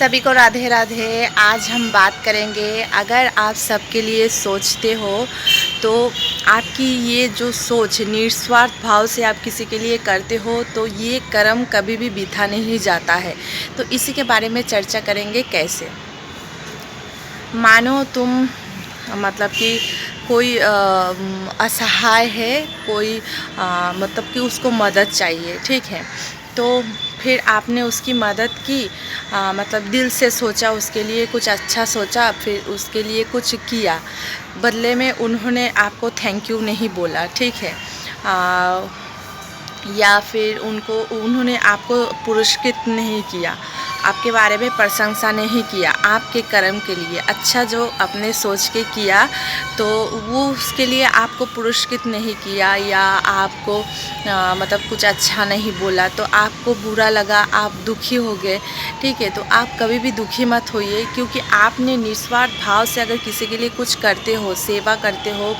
सभी को राधे राधे। आज हम बात करेंगे, अगर आप सबके लिए सोचते हो तो आपकी ये जो सोच निस्वार्थ भाव से आप किसी के लिए करते हो तो ये कर्म कभी भी बीता नहीं जाता है। तो इसी के बारे में चर्चा करेंगे। कैसे मानो तुम मतलब कि कोई असहाय है, कोई मतलब कि उसको मदद चाहिए, ठीक है। तो फिर आपने उसकी मदद की, मतलब दिल से सोचा, उसके लिए कुछ अच्छा सोचा, फिर उसके लिए कुछ किया, बदले में उन्होंने आपको थैंक यू नहीं बोला, ठीक है। या फिर उन्होंने आपको पुरस्कृत नहीं किया, आपके बारे में प्रशंसा नहीं किया, आपके कर्म के लिए अच्छा जो अपने सोच के किया, तो वो उसके लिए आपको पुरस्कृत नहीं किया या आपको मतलब कुछ अच्छा नहीं बोला, तो आपको बुरा लगा, आप दुखी हो गए, ठीक है। तो आप कभी भी दुखी मत होइए, क्योंकि आपने निस्वार्थ भाव से अगर किसी के लिए कुछ करते हो, सेवा करते हो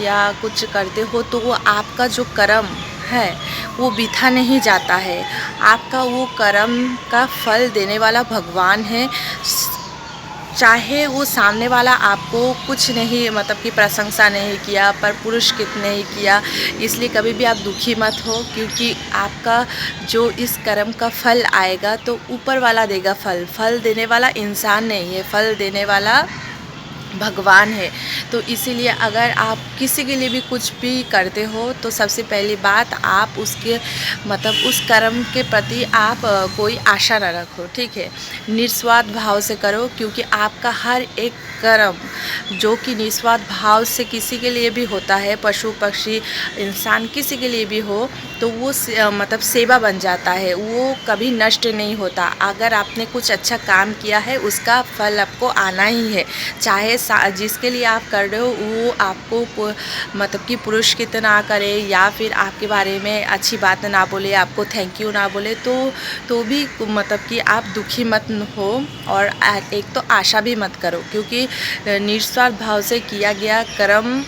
या कुछ करते हो, तो वो आपका जो कर्म है वो बीता नहीं जाता है। आपका वो कर्म का फल देने वाला भगवान है। चाहे वो सामने वाला आपको कुछ नहीं, मतलब कि प्रशंसा नहीं किया, पर पुरस्कृत नहीं किया, इसलिए कभी भी आप दुखी मत हो, क्योंकि आपका जो इस कर्म का फल आएगा तो ऊपर वाला देगा। फल देने वाला इंसान नहीं है, फल देने वाला भगवान है। तो इसीलिए अगर आप किसी के लिए भी कुछ भी करते हो तो सबसे पहली बात, आप उसके मतलब उस कर्म के प्रति आप कोई आशा ना रखो, ठीक है। निस्वार्थ भाव से करो, क्योंकि आपका हर एक कर्म जो कि निस्वार्थ भाव से किसी के लिए भी होता है, पशु पक्षी इंसान किसी के लिए भी हो, तो वो मतलब सेवा बन जाता है, वो कभी नष्ट नहीं होता। अगर आपने कुछ अच्छा काम किया है उसका फल आपको आना ही है, चाहे जिसके लिए आप कर रहे हो वो आपको मतलब कि पुरस्कृत ना करे या फिर आपके बारे में अच्छी बात ना बोले, आपको थैंक यू ना बोले, तो भी मतलब कि आप दुखी मत हो। और एक तो आशा भी मत करो, क्योंकि निस्वार्थ भाव से किया गया कर्म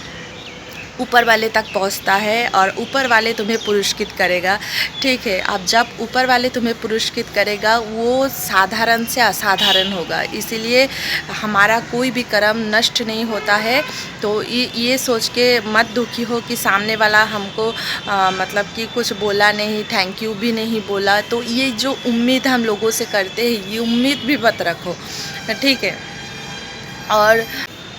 ऊपर वाले तक पहुंचता है और ऊपर वाले तुम्हें पुरस्कृत करेगा, ठीक है। अब जब ऊपर वाले तुम्हें पुरस्कृत करेगा वो साधारण से असाधारण होगा, इसीलिए हमारा कोई भी कर्म नष्ट नहीं होता है। तो ये सोच के मत दुखी हो कि सामने वाला हमको मतलब कि कुछ बोला नहीं, थैंक यू भी नहीं बोला, तो ये जो उम्मीद हम लोगों से करते हैं ये उम्मीद भी मत रखो, ठीक है।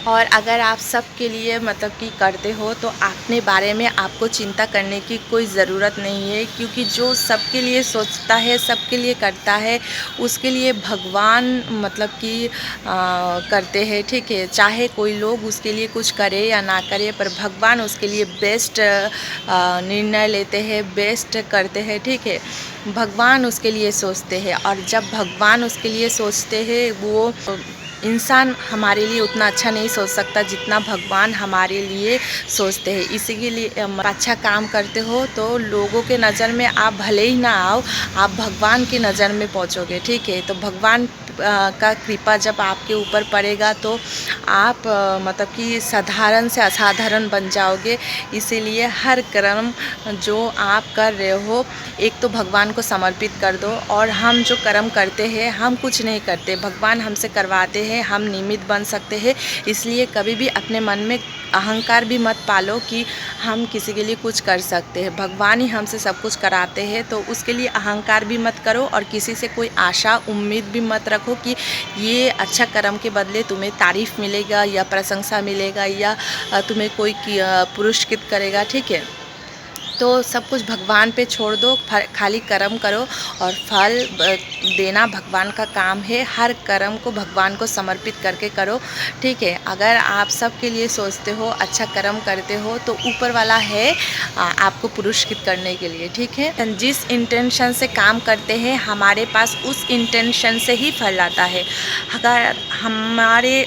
और अगर आप सब के लिए मतलब कि करते हो तो अपने बारे में आपको चिंता करने की कोई ज़रूरत नहीं है, क्योंकि जो सबके लिए सोचता है, सबके लिए करता है, उसके लिए भगवान मतलब कि करते हैं, ठीक है। चाहे कोई लोग उसके लिए कुछ करे या ना करे, पर भगवान उसके लिए बेस्ट निर्णय लेते हैं, बेस्ट करते हैं, ठीक है। भगवान उसके लिए सोचते हैं, और जब भगवान उसके लिए सोचते हैं, वो इंसान हमारे लिए उतना अच्छा नहीं सोच सकता जितना भगवान हमारे लिए सोचते हैं। इसी के लिए अच्छा काम करते हो तो लोगों के नज़र में आप भले ही ना आओ, आप भगवान की नज़र में पहुंचोगे, ठीक है। तो भगवान का कृपा जब आपके ऊपर पड़ेगा तो आप मतलब कि साधारण से असाधारण बन जाओगे। इसीलिए हर कर्म जो आप कर रहे हो एक तो भगवान को समर्पित कर दो। और हम जो कर्म करते हैं हम कुछ नहीं करते, भगवान हमसे करवाते हैं, हम निमित्त बन सकते हैं। इसलिए कभी भी अपने मन में अहंकार भी मत पालो कि हम किसी के लिए कुछ कर सकते हैं, भगवान ही हमसे सब कुछ कराते हैं। तो उसके लिए अहंकार भी मत करो और किसी से कोई आशा उम्मीद भी मत रखो कि ये अच्छा कर्म के बदले तुम्हें तारीफ़ मिलेगा या प्रशंसा मिलेगा या तुम्हें कोई पुरस्कृत करेगा, ठीक है। तो सब कुछ भगवान पे छोड़ दो, खाली कर्म करो और फल देना भगवान का काम है। हर कर्म को भगवान को समर्पित करके करो, ठीक है। अगर आप सब के लिए सोचते हो, अच्छा कर्म करते हो, तो ऊपर वाला है आपको पुरस्कृत करने के लिए, ठीक है। जिस इंटेंशन से काम करते हैं हमारे पास उस इंटेंशन से ही फल आता है। अगर हमारे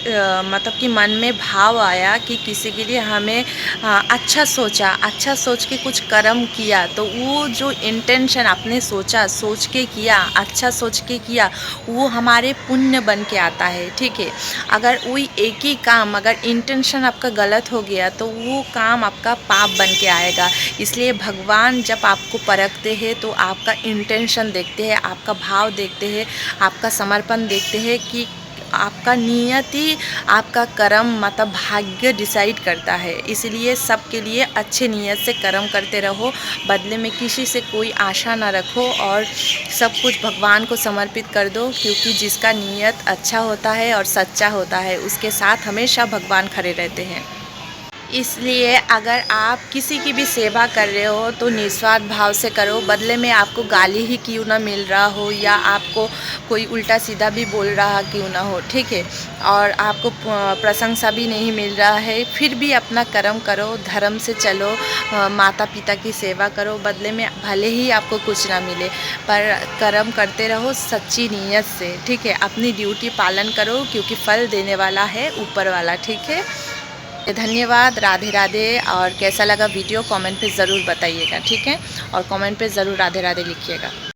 मतलब कि मन में भाव आया कि किसी के लिए हमें अच्छा सोचा, अच्छा सोच के कुछ कर्म किया तो वो जो इंटेंशन आपने सोचा, सोच के किया, अच्छा सोच के किया, वो हमारे पुण्य बन के आता है। ठीक है, अगर वही एक ही काम अगर इंटेंशन आपका गलत हो गया तो वो काम आपका पाप बन के आएगा। इसलिए भगवान जब आपको परखते हैं तो आपका इंटेंशन देखते हैं, आपका भाव देखते हैं, आपका समर्पण देखते हैं कि आपका नियत ही आपका कर्म मतलब भाग्य डिसाइड करता है। इसलिए सबके लिए अच्छे नियत से कर्म करते रहो, बदले में किसी से कोई आशा ना रखो और सब कुछ भगवान को समर्पित कर दो, क्योंकि जिसका नियत अच्छा होता है और सच्चा होता है उसके साथ हमेशा भगवान खड़े रहते हैं। इसलिए अगर आप किसी की भी सेवा कर रहे हो तो निस्वार्थ भाव से करो, बदले में आपको गाली ही क्यों ना मिल रहा हो या आपको कोई उल्टा सीधा भी बोल रहा क्यों ना हो, ठीक है, और आपको प्रशंसा भी नहीं मिल रहा है, फिर भी अपना कर्म करो, धर्म से चलो, माता पिता की सेवा करो, बदले में भले ही आपको कुछ ना मिले पर कर्म करते रहो सच्ची नीयत से। ठीक है, अपनी ड्यूटी पालन करो क्योंकि फल देने वाला है ऊपर वाला। ठीक है, धन्यवाद, राधे राधे। और कैसा लगा वीडियो कमेंट पे ज़रूर बताइएगा। ठीक है, और कमेंट पे ज़रूर राधे राधे लिखिएगा।